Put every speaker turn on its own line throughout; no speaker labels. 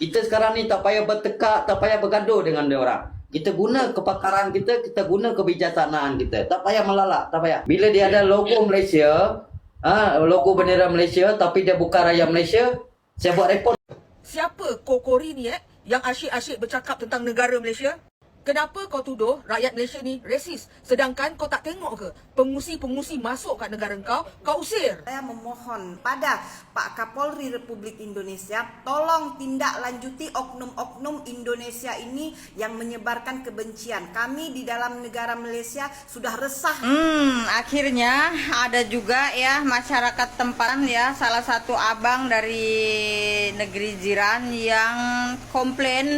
Kita sekarang ni tak payah bertekak, tak payah bergaduh dengan dia orang. Kita guna kepakaran kita, kita guna kebijaksanaan kita. Tak payah melalak, tak payah. Bila dia ada logo Malaysia, logo bendera Malaysia tapi dia bukan rakyat Malaysia, saya buat report.
Siapa Kokori ni yang asyik-asyik bercakap tentang negara Malaysia? Kenapa kau tuduh rakyat Malaysia ni resis? Sedangkan kau tak tengok ke pengusi-pengusi masuk kat negara kau usir.
Saya memohon pada Pak Kapolri Republik Indonesia, tolong tindak lanjuti oknum-oknum Indonesia ini yang menyebarkan kebencian. Kami di dalam negara Malaysia sudah resah.
Akhirnya ada juga ya masyarakat tempatan ya, salah satu abang dari negeri jiran yang komplain.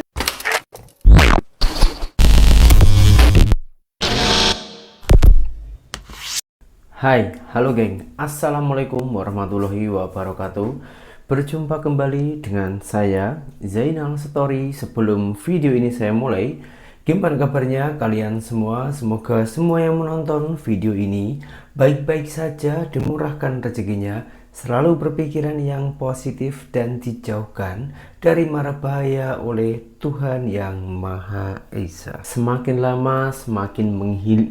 Hai, halo geng. Assalamualaikum warahmatullahi wabarakatuh. Berjumpa kembali dengan saya Zainal Story. Sebelum video ini saya mulai, gimana kabarnya kalian semua? Semoga semua yang menonton video ini baik-baik saja, dimurahkan rezekinya, selalu berpikiran yang positif dan dijauhkan dari mara bahaya oleh Tuhan yang Maha Esa. Semakin lama semakin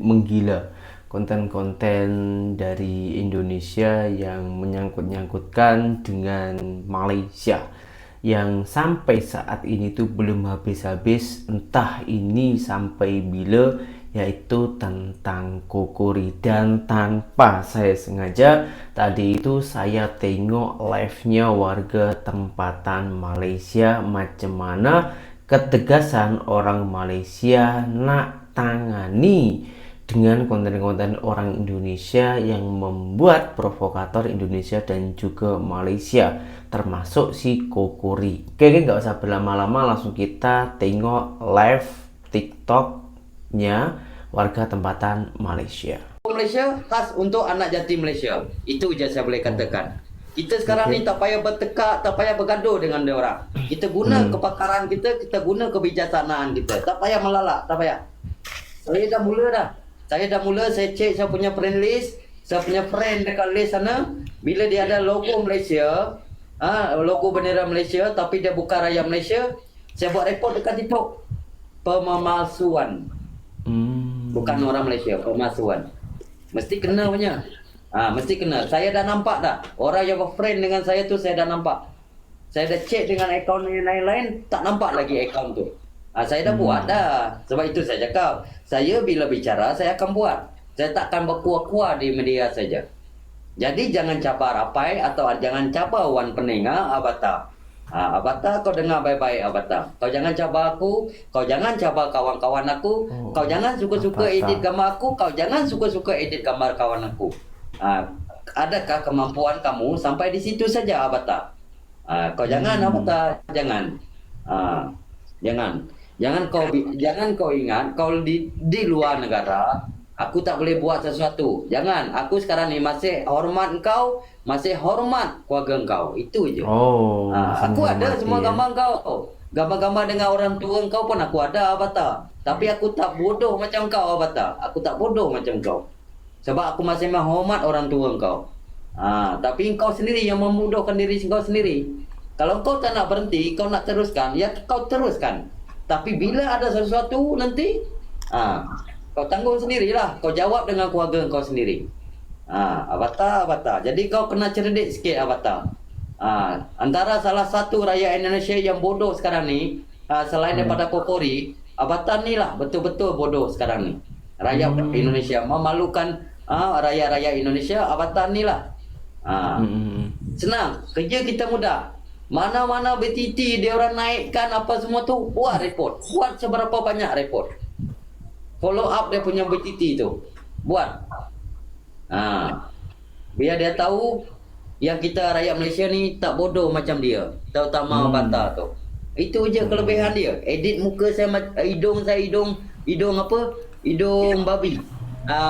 menggila konten-konten dari Indonesia yang menyangkut-nyangkutkan dengan Malaysia, yang sampai saat ini tuh belum habis-habis, entah ini sampai bila, yaitu tentang Kokori. Dan tanpa saya sengaja, tadi itu saya tengok live-nya warga tempatan Malaysia, macam mana ketegasan orang Malaysia nak tangani dengan konten-konten orang Indonesia yang membuat provokator Indonesia dan juga Malaysia, termasuk si Kokori. Oke, nggak usah berlama-lama, langsung kita tengok live TikToknya warga tempatan Malaysia.
Malaysia khas untuk anak jatim Malaysia. Itu je saya boleh katakan. Kita sekarang ni tak payah bertekak, tak payah bergaduh dengan dia orang. Kita guna kepakaran kita, kita guna kebijaksanaan kita. Tak payah melalak, tak payah. Saya dah mula, saya cek saya punya friend list, saya punya friend dekat list sana. Bila dia ada logo Malaysia, logo bendera Malaysia tapi dia bukan rakyat Malaysia, saya buat report dekat TikTok. Pemalsuan. Bukan orang Malaysia, pemalsuan. Mesti kena punya. Mesti kena. Saya dah nampak dah. Orang yang friend dengan saya tu saya dah nampak. Saya dah cek dengan akaun yang lain-lain, tak nampak lagi akaun tu. Saya dah buat dah. Sebab itu saya cakap, saya bila bicara saya akan buat. Saya takkan berkuah-kuah di media saja. Jadi jangan cabar Apai atau jangan cabar Wan Pendengar Avatar. Avatar, kau dengar baik-baik Avatar. Kau jangan cabar aku, kau jangan cabar kawan-kawan aku, kau jangan suka-suka edit gambar aku, kau jangan suka-suka edit gambar kawan aku. Adakah kemampuan kamu sampai di situ saja Avatar? Kau jangan Avatar, jangan. Jangan kau ingat kau di luar negara aku tak boleh buat sesuatu. Jangan. Aku sekarang ni masih hormat kau, masih hormat keluarga kau. Itu je. Aku ada semua gambar kau. Gambar-gambar dengan orang tua kau pun aku ada Avatar. Tapi aku tak bodoh macam kau Avatar. Aku tak bodoh macam kau. Sebab aku masih menghormat orang tua kau. Tapi kau sendiri yang membodohkan diri kau sendiri. Kalau kau tak nak berhenti, kau nak teruskan, ya kau teruskan. Tapi bila ada sesuatu nanti, kau tanggung sendirilah. Kau jawab dengan keluarga kau sendiri. Avatar. Jadi kau kena cerdik sikit Avatar. Antara salah satu rakyat Indonesia yang bodoh sekarang ni, selain daripada Kokori, Avatar ni lah betul-betul bodoh sekarang ni. Rakyat Indonesia memalukan rakyat-rakyat Indonesia. Avatar ni lah. Senang, kerja kita mudah. Mana-mana BTT dia orang naikkan apa semua tu, buat report. Buat seberapa banyak report. Follow up dia punya BTT tu. Buat. Biar dia tahu yang kita rakyat Malaysia ni tak bodoh macam dia. Terutama Avatar tu. Itu je kelebihan dia. Edit muka saya, hidung apa? Hidung babi.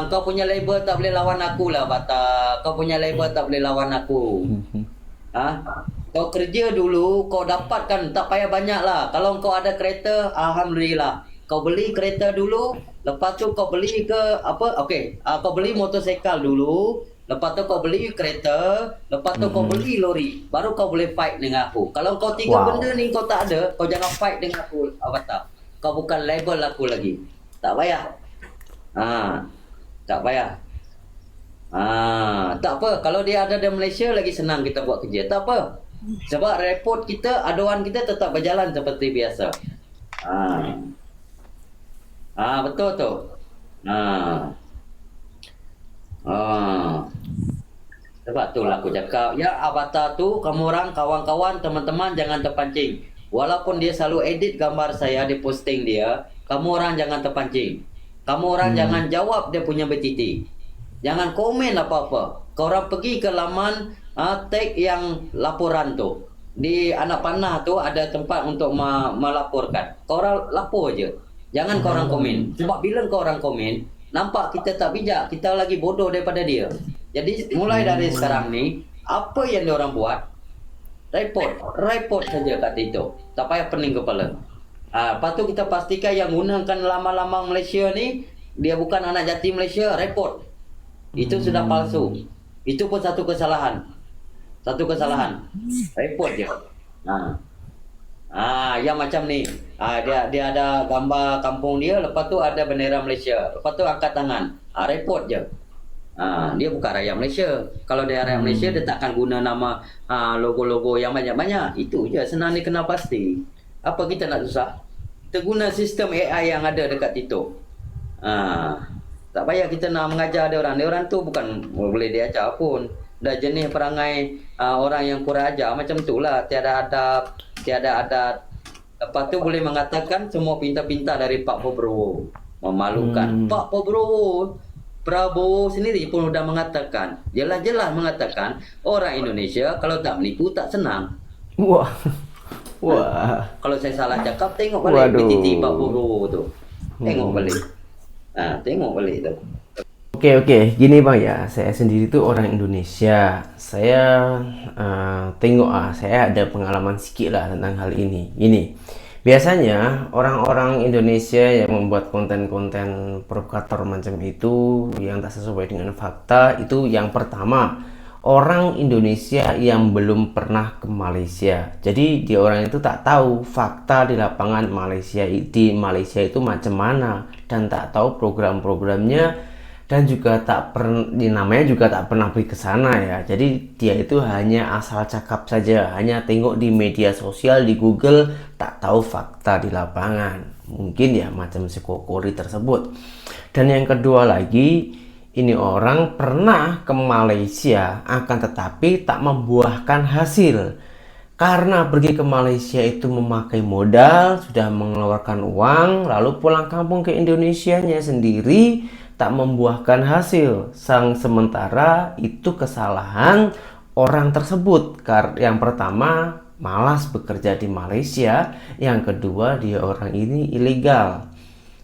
Kau punya label tak boleh lawan aku lah Avatar. Kau punya label tak boleh lawan aku. Kau kerja dulu, kau dapatkan, tak payah banyak lah. Kalau kau ada kereta, Alhamdulillah. Kau beli kereta dulu, lepas tu kau beli ke apa? Okey, kau beli motosikal dulu, lepas tu kau beli kereta, lepas tu kau beli lori, baru kau boleh fight dengan aku. Kalau kau tiga benda ni kau tak ada, kau jangan fight dengan aku, Avatar. Kau bukan label aku lagi. Tak payah. Tak payah. Tak apa. Kalau dia ada di Malaysia lagi senang kita buat kerja. Tak apa. Sebab report kita, aduan kita tetap berjalan seperti biasa. Betul tu. Sebab itulah aku cakap, ya Avatar tu, kamu orang, kawan-kawan, teman-teman jangan terpancing. Walaupun dia selalu edit gambar saya di posting dia, kamu orang jangan terpancing. Kamu orang jangan jawab dia punya BTT. Jangan komen apa-apa. Kau orang pergi ke laman tag yang laporan tu. Di anak panah tu ada tempat untuk melaporkan. Kau orang lapor je. Jangan kau orang komen. Sebab bila kau orang komen, nampak kita tak bijak, kita lagi bodoh daripada dia. Jadi mulai dari sekarang ni, apa yang dia orang buat, report saja kat TikTok. Tak payah pening kepala. Lepas tu kita pastikan yang gunakan lama-lama Malaysia ni, dia bukan anak jati Malaysia, report. Itu sudah palsu. Itu pun satu kesalahan. Report je. Yang macam ni. Dia ada gambar kampung dia, lepas tu ada bendera Malaysia. Lepas tu angkat tangan. Report je. Dia bukan rakyat Malaysia. Kalau dia rakyat Malaysia, dia takkan guna nama logo-logo yang banyak-banyak. Itu je, senang dia kenal pasti. Apa kita nak susah? Kita guna sistem AI yang ada dekat TikTok. Tak payah kita nak mengajar dia orang. Dia orang tu bukan boleh diajar pun. Dah jenis perangai orang yang kurang ajar macam itulah, tiada adab, tiada adat. Lepas tu boleh mengatakan semua pintar-pintar dari Pak Prabowo. Memalukan. Pak Prabowo sendiri pun sudah mengatakan, jelas-jelas mengatakan orang Indonesia kalau tak menipu tak senang.
Wah.
Kalau saya salah cakap, tengok balik BTT Pak Prabowo tu. Tengok balik. Tengok balik tu.
Oke, gini bang ya, saya sendiri tuh orang Indonesia. Saya tengok saya ada pengalaman sedikit lah tentang hal ini. Ini biasanya orang-orang Indonesia yang membuat konten-konten provokator macam itu yang tak sesuai dengan fakta, itu yang pertama, orang Indonesia yang belum pernah ke Malaysia. Jadi dia orang itu tak tahu fakta di lapangan Malaysia itu macam mana, dan tak tahu program-programnya, dan juga namanya juga tak pernah pergi ke sana ya. Jadi dia itu hanya asal cakap saja, hanya tengok di media sosial, di Google, tak tahu fakta di lapangan. Mungkin ya macam si Kokori tersebut. Dan yang kedua lagi, ini orang pernah ke Malaysia, akan tetapi tak membuahkan hasil. Karena pergi ke Malaysia itu memakai modal, sudah mengeluarkan uang, lalu pulang kampung ke Indonesianya sendiri, tak membuahkan hasil. Sementara itu kesalahan orang tersebut. Yang pertama, malas bekerja di Malaysia. Yang kedua, dia orang ini ilegal,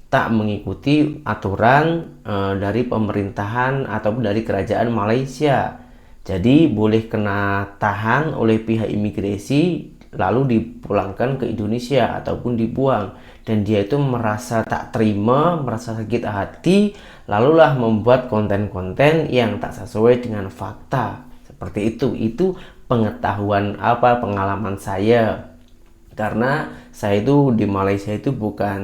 tak mengikuti aturan dari pemerintahan ataupun dari kerajaan Malaysia. Jadi boleh kena tahan oleh pihak imigrasi, lalu dipulangkan ke Indonesia ataupun dibuang. Dan dia itu merasa tak terima, merasa sakit hati, lalulah membuat konten-konten yang tak sesuai dengan fakta. Seperti itu pengetahuan pengalaman saya. Karena saya itu di Malaysia itu bukan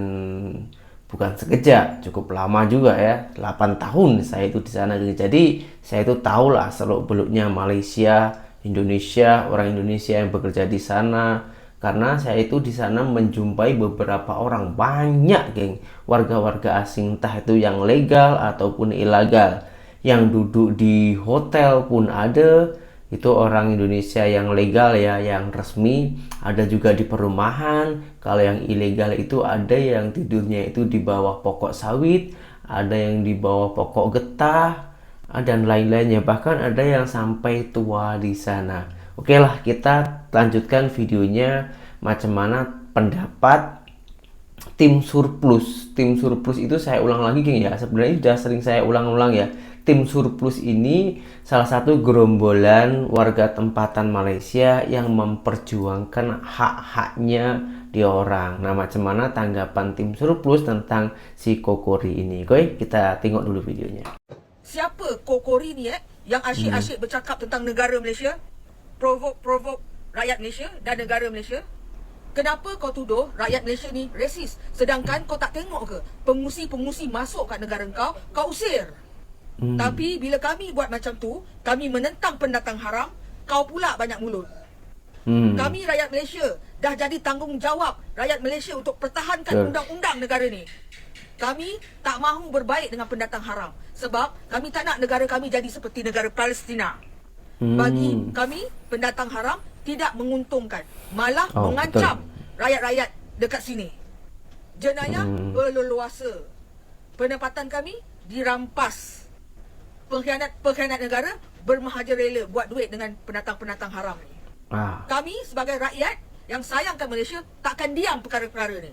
sekejap, cukup lama juga ya, 8 tahun saya itu di sana. Jadi saya itu tahulah seluk-beluknya Malaysia, Indonesia, orang Indonesia yang bekerja di sana. Karena saya itu di sana menjumpai beberapa orang, banyak geng, warga-warga asing, entah itu yang legal ataupun ilegal. Yang duduk di hotel pun ada, itu orang Indonesia yang legal ya, yang resmi. Ada juga di perumahan. Kalau yang ilegal itu ada yang tidurnya itu di bawah pokok sawit, ada yang di bawah pokok getah, dan lain-lainnya. Bahkan ada yang sampai tua di sana. Oke lah, kita lanjutkan videonya macam mana pendapat tim surplus. Tim surplus itu saya ulang lagi geng ya, sebenarnya sudah sering saya ulang-ulang ya. Tim surplus ini salah satu gerombolan warga tempatan Malaysia yang memperjuangkan hak-haknya di orang. Nah, macam mana tanggapan tim surplus tentang si Kokori ini? Oke, kita tengok dulu videonya.
Siapa Kokori ni yang asyik-asyik bercakap tentang negara Malaysia, provok rakyat Malaysia dan negara Malaysia. Kenapa kau tuduh rakyat Malaysia ni resis, sedangkan kau tak tengok ke pengusi-pengusi masuk kat negara kau usir. Tapi bila kami buat macam tu, kami menentang pendatang haram, kau pula banyak mulut. Kami rakyat Malaysia dah jadi tanggungjawab rakyat Malaysia untuk pertahankan undang-undang negara ni. Kami tak mahu berbaik dengan pendatang haram sebab kami tak nak negara kami jadi seperti negara Palestina. Bagi kami, pendatang haram tidak menguntungkan, malah mengancam rakyat-rakyat dekat sini. Jenayah berleluasa. Pendapatan kami dirampas. Pengkhianat negara bermahajarela buat duit dengan pendatang-pendatang haram ni. Kami sebagai rakyat yang sayangkan Malaysia takkan diam perkara-perkara ni.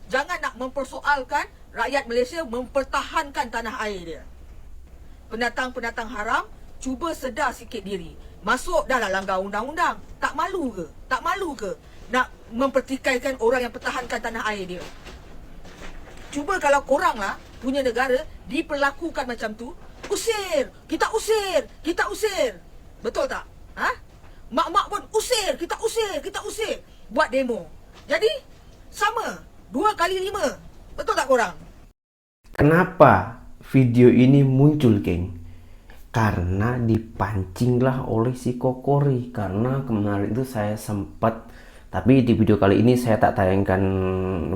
Jangan nak mempersoalkan rakyat Malaysia mempertahankan tanah air dia. Pendatang-pendatang haram cuba sedar sikit diri. Masuk dah lah langgar undang-undang. Tak malu ke? Tak malu ke nak mempertikaikan orang yang pertahankan tanah air dia? Cuba kalau korang lah punya negara diperlakukan macam tu, usir! Kita usir! Kita usir! Betul tak? Mak-mak pun usir! Kita usir! Kita usir! Buat demo. Jadi, sama. 2 kali 5. Betul tak korang?
Kenapa video ini muncul, geng? Karena dipancinglah oleh si Kokori. Karena kemarin itu saya sempat, tapi di video kali ini saya tak tayangkan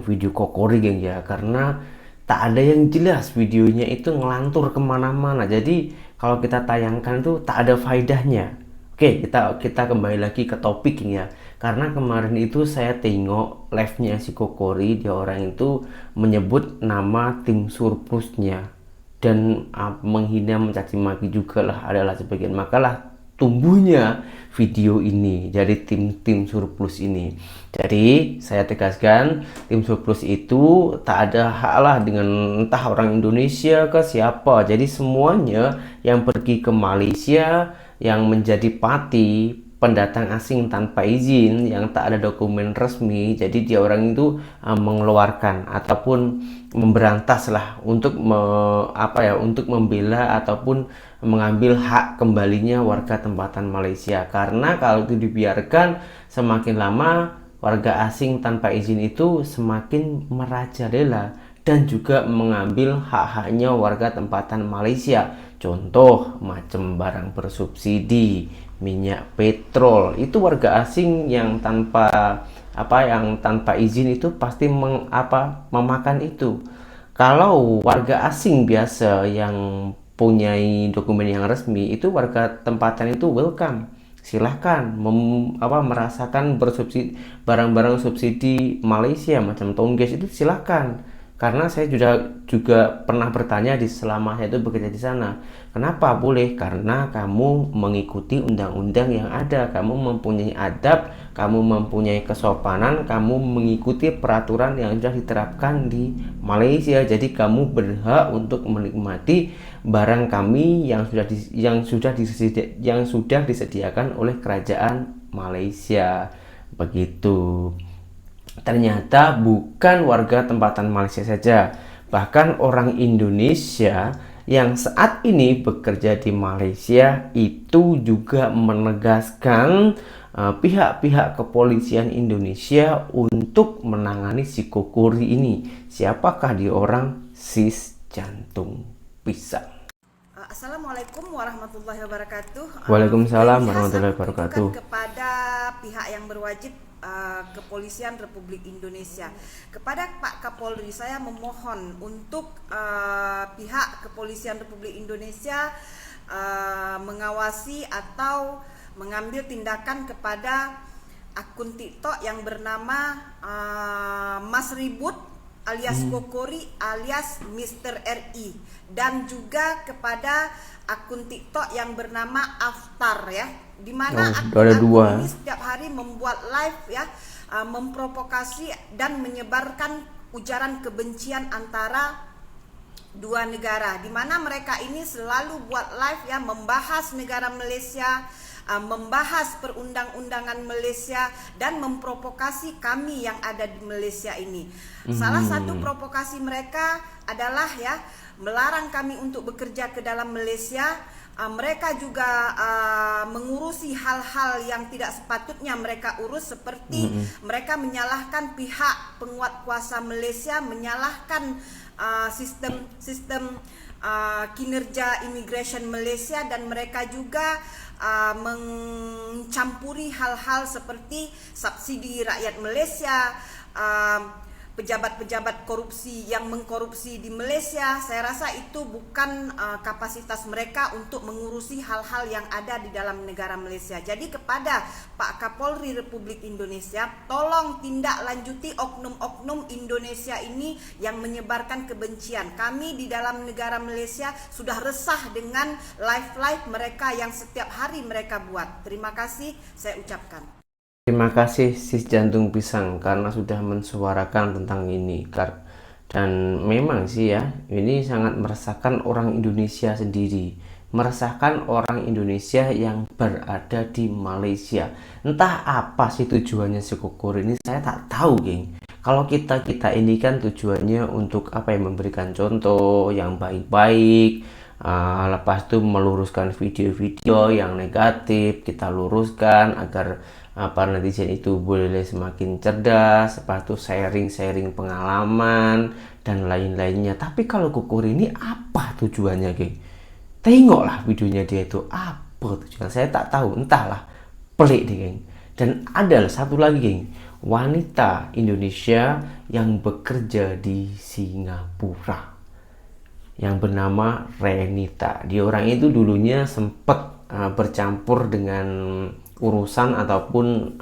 video Kokori, geng ya, karena tak ada yang jelas, videonya itu ngelantur kemana-mana. Jadi kalau kita tayangkan itu tak ada faedahnya. Oke, kita kembali lagi ke topik ya. Karena kemarin itu saya tengok live-nya si Kokori, dia orang itu menyebut nama tim surplusnya dan menghina, mencaci maki juga lah adalah sebagian, makalah tumbuhnya video ini dari tim surplus ini. Jadi saya tegaskan, tim surplus itu tak ada hak lah dengan entah orang Indonesia ke siapa. Jadi semuanya yang pergi ke Malaysia yang menjadi pati pendatang asing tanpa izin, yang tak ada dokumen resmi, jadi dia orang itu mengeluarkan ataupun memberantas lah untuk untuk membela ataupun mengambil hak kembalinya warga tempatan Malaysia. Karena kalau itu dibiarkan, semakin lama warga asing tanpa izin itu semakin merajalela dan juga mengambil hak-haknya warga tempatan Malaysia. Contoh macam barang bersubsidi, minyak petrol, itu warga asing yang tanpa izin itu pasti memakan itu. Kalau warga asing biasa yang punyai dokumen yang resmi, itu warga tempatan itu welcome, silahkan merasakan bersubsidi barang-barang subsidi Malaysia macam tongges itu silahkan. Karena saya juga pernah bertanya selama saya itu bekerja di sana, kenapa boleh? Karena kamu mengikuti undang-undang yang ada, kamu mempunyai adab, kamu mempunyai kesopanan, kamu mengikuti peraturan yang sudah diterapkan di Malaysia. Jadi kamu berhak untuk menikmati barang kami yang sudah disediakan oleh kerajaan Malaysia. Begitu. Ternyata bukan warga tempatan Malaysia saja, bahkan orang Indonesia yang saat ini bekerja di Malaysia itu juga menegaskan pihak-pihak kepolisian Indonesia untuk menangani si Kokori ini. Siapakah dia orang? Sis jantung pisang.
Assalamualaikum warahmatullahi wabarakatuh.
Waalaikumsalam warahmatullahi wabarakatuh.
Kepada pihak yang berwajib, Kepolisian Republik Indonesia, kepada Pak Kapolri, saya memohon untuk pihak Kepolisian Republik Indonesia mengawasi atau mengambil tindakan kepada akun TikTok yang bernama Mas Ribut alias Kokori alias Mr. RI, dan juga kepada akun TikTok yang bernama Aftar ya, di mana akun ini setiap hari membuat live ya, memprovokasi dan menyebarkan ujaran kebencian antara dua negara, di mana mereka ini selalu buat live ya, membahas negara Malaysia, membahas perundang-undangan Malaysia, dan memprovokasi kami yang ada di Malaysia ini. Salah satu provokasi mereka adalah ya, melarang kami untuk bekerja ke dalam Malaysia, mereka juga mengurusi hal-hal yang tidak sepatutnya mereka urus, seperti mereka menyalahkan pihak penguat kuasa Malaysia, menyalahkan sistem kinerja immigration Malaysia, dan mereka juga mencampuri hal-hal seperti subsidi rakyat Malaysia, pejabat-pejabat korupsi yang mengkorupsi di Malaysia. Saya rasa itu bukan kapasitas mereka untuk mengurusi hal-hal yang ada di dalam negara Malaysia. Jadi kepada Pak Kapolri Republik Indonesia, tolong tindak lanjuti oknum-oknum Indonesia ini yang menyebarkan kebencian. Kami di dalam negara Malaysia sudah resah dengan live-live mereka yang setiap hari mereka buat. Terima kasih saya ucapkan.
Terima kasih Sis Jantung Pisang karena sudah mensuarakan tentang ini. Dan memang sih ya, ini sangat meresahkan orang Indonesia sendiri, meresahkan orang Indonesia yang berada di Malaysia. Entah apa sih tujuannya si Kokor ini, saya tak tahu, geng. Kalau kita ini kan tujuannya untuk apa ya, memberikan contoh yang baik-baik, lepas itu meluruskan video-video yang negatif, kita luruskan agar para netizen itu boleh semakin cerdas, lepas itu sharing pengalaman dan lain-lainnya. Tapi kalau Kokor ini apa tujuannya, geng? Tengoklah videonya dia itu, apa tujuan saya tak tahu, entahlah, pelik deh, geng. Dan ada satu lagi, geng, wanita Indonesia yang bekerja di Singapura yang bernama Renita. Dia orang itu dulunya sempat bercampur dengan urusan ataupun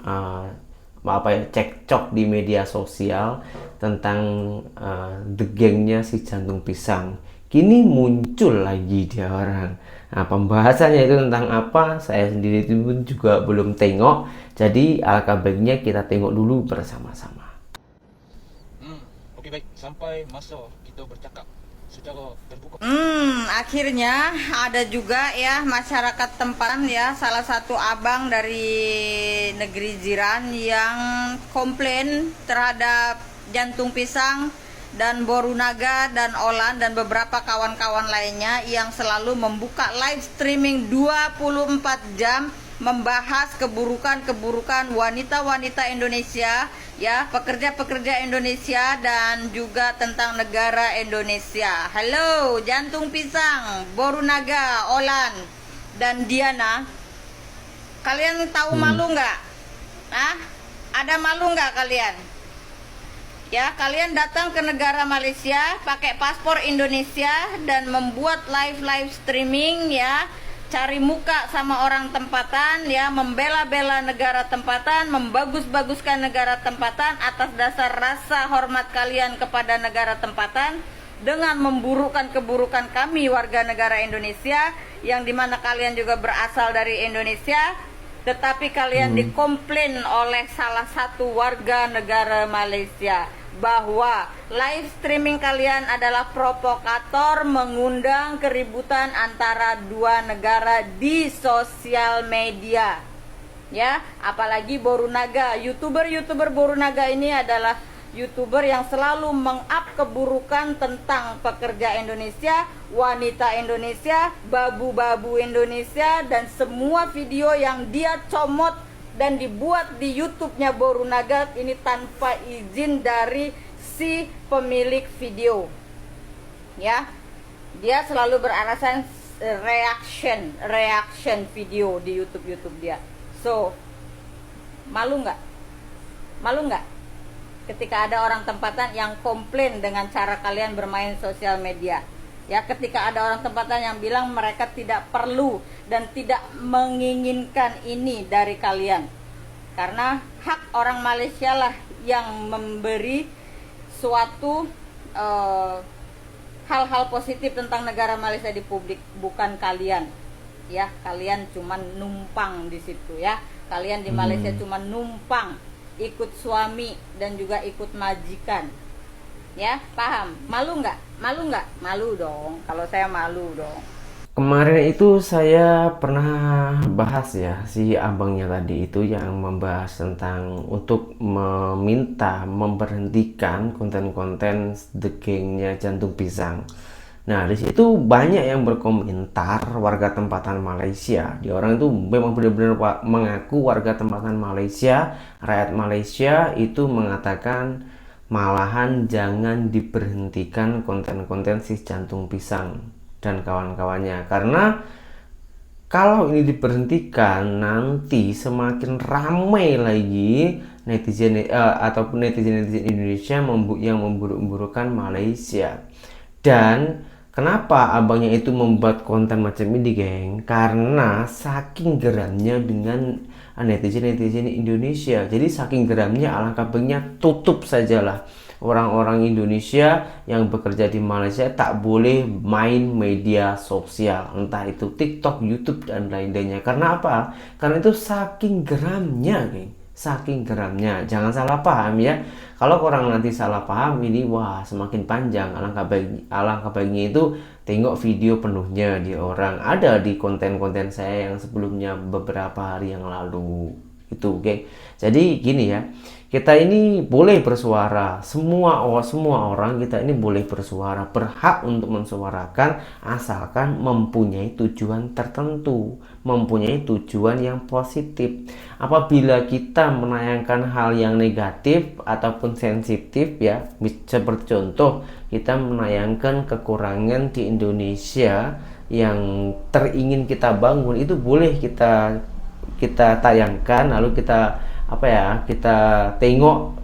cekcok di media sosial tentang the gangnya si Jantung Pisang. Kini muncul lagi dia orang. Nah, pembahasannya itu tentang apa, saya sendiri itu pun juga belum tengok. Jadi alangkah baiknya kita tengok dulu bersama-sama.
Oke, baik, sampai masa kita bercakap secara terbuka.
Akhirnya ada juga ya masyarakat tempatan ya, salah satu abang dari negeri jiran yang komplain terhadap Jantung Pisang dan Borunaga dan Olan dan beberapa kawan-kawan lainnya yang selalu membuka live streaming 24 jam membahas keburukan-keburukan wanita-wanita Indonesia ya, pekerja-pekerja Indonesia dan juga tentang negara Indonesia. Halo Jantung Pisang, Borunaga, Olan dan Diana, kalian tahu malu nggak? Ada malu nggak kalian? Ya, kalian datang ke negara Malaysia pakai paspor Indonesia dan membuat live streaming ya, cari muka sama orang tempatan ya, membela-bela negara tempatan, membagus-baguskan negara tempatan atas dasar rasa hormat kalian kepada negara tempatan, dengan memburukkan keburukan kami warga negara Indonesia yang dimana kalian juga berasal dari Indonesia, tetapi kalian dikomplain oleh salah satu warga negara Malaysia bahwa live streaming kalian adalah provokator, mengundang keributan antara dua negara di sosial media. Ya, apalagi Borunaga, YouTuber Borunaga ini adalah YouTuber yang selalu meng-up keburukan tentang pekerja Indonesia, wanita Indonesia, babu-babu Indonesia, dan semua video yang dia comot dan dibuat di YouTube-nya Borunaga ini tanpa izin dari si pemilik video. Ya, dia selalu beralasan reaction video di YouTube dia. So, malu nggak? Malu nggak? Ketika ada orang tempatan yang komplain dengan cara kalian bermain sosial media. Ya, ketika ada orang tempatan yang bilang mereka tidak perlu dan tidak menginginkan ini dari kalian. Karena hak orang Malaysia lah yang memberi suatu hal-hal positif tentang negara Malaysia di publik, bukan kalian. Ya, kalian cuman numpang di situ ya. Kalian di Malaysia cuman numpang, ikut suami dan juga ikut majikan. Ya, paham? Malu nggak? Malu nggak? Malu dong. Kalau saya malu dong.
Kemarin itu saya pernah bahas ya, si abangnya tadi itu yang membahas tentang untuk meminta memberhentikan konten-konten The Gang-nya Jantung Pisang. Nah, di situ banyak yang berkomentar warga tempatan Malaysia. Di orang itu memang benar-benar mengaku warga tempatan Malaysia, rakyat Malaysia itu mengatakan malahan jangan diberhentikan konten-konten si jantung pisang dan kawan-kawannya. Karena kalau ini diberhentikan nanti semakin ramai lagi netizen ataupun netizen Indonesia yang memburuk-burukkan Malaysia. Dan kenapa abangnya itu membuat konten macam ini, geng? Karena saking geramnya dengan netizen Indonesia. Jadi saking geramnya, alangkah baiknya tutup sajalah. Orang-orang Indonesia yang bekerja di Malaysia tak boleh main media sosial, entah itu TikTok, YouTube, dan lain-lainnya. Karena apa? Karena itu saking geramnya, geng. Saking geramnya. Jangan salah paham ya. Kalau orang nanti salah paham ini, wah semakin panjang. Alangkah baiknya itu tengok video penuhnya di orang. Ada di konten-konten saya yang sebelumnya beberapa hari yang lalu. Itu, oke. Jadi gini ya. Kita ini boleh bersuara, semua orang kita ini boleh bersuara, berhak untuk mensuarakan asalkan mempunyai tujuan tertentu, mempunyai tujuan yang positif. Apabila kita menayangkan hal yang negatif ataupun sensitif ya, seperti contoh kita menayangkan kekurangan di Indonesia yang teringin kita bangun, itu boleh kita tayangkan, lalu kita tengok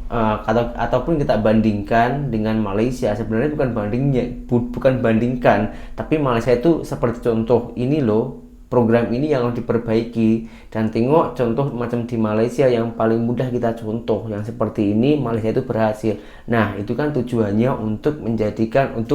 ataupun kita bandingkan dengan Malaysia. Sebenarnya bukan bandingkan, tapi Malaysia itu seperti contoh ini loh, program ini yang harus diperbaiki, dan tengok contoh macam di Malaysia yang paling mudah kita contoh yang seperti ini, Malaysia itu berhasil. Nah, itu kan tujuannya untuk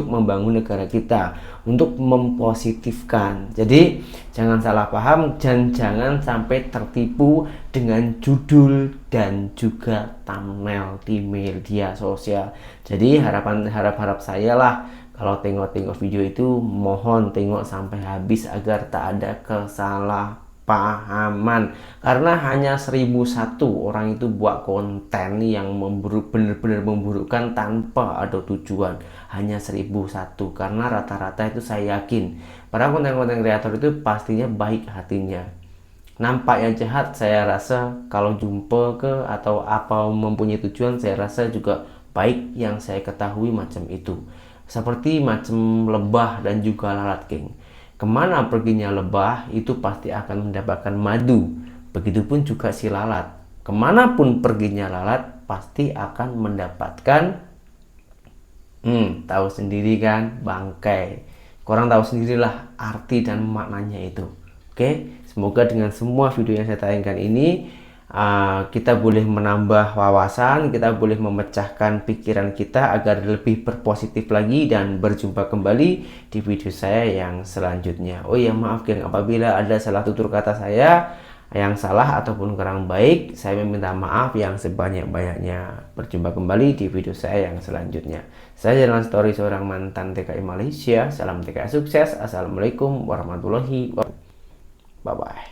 membangun negara kita, untuk mempositifkan. Jadi jangan salah paham dan jangan sampai tertipu dengan judul dan juga thumbnail di media sosial. Jadi harap saya lah, kalau tengok video itu mohon tengok sampai habis agar tak ada kesalahpahaman. Karena hanya 1001 orang itu buat konten yang benar-benar memburukkan tanpa ada tujuan. Hanya 1001, karena rata-rata itu saya yakin para konten-konten kreator itu pastinya baik hatinya. Nampaknya jahat, saya rasa kalau jumpa atau apa mempunyai tujuan, saya rasa juga baik yang saya ketahui macam itu. Seperti macam lebah dan juga lalat, geng. Kemana perginya lebah itu pasti akan mendapatkan madu. Begitupun juga si lalat. Kemanapun perginya lalat pasti akan mendapatkan tahu sendiri kan, bangkai. Korang tahu sendirilah arti dan maknanya itu. Oke, semoga dengan semua video yang saya tayangkan ini kita boleh menambah wawasan, kita boleh memecahkan pikiran kita agar lebih berpositif lagi, dan berjumpa kembali di video saya yang selanjutnya. Oh ya, maaf geng, apabila ada salah tutur kata saya yang salah ataupun kurang baik, saya meminta maaf yang sebanyak-banyaknya. Berjumpa kembali di video saya yang selanjutnya. Saya Jalan Story, seorang mantan TKI Malaysia. Salam TKI sukses. Assalamualaikum warahmatullahi wabarakatuh. Bye-bye.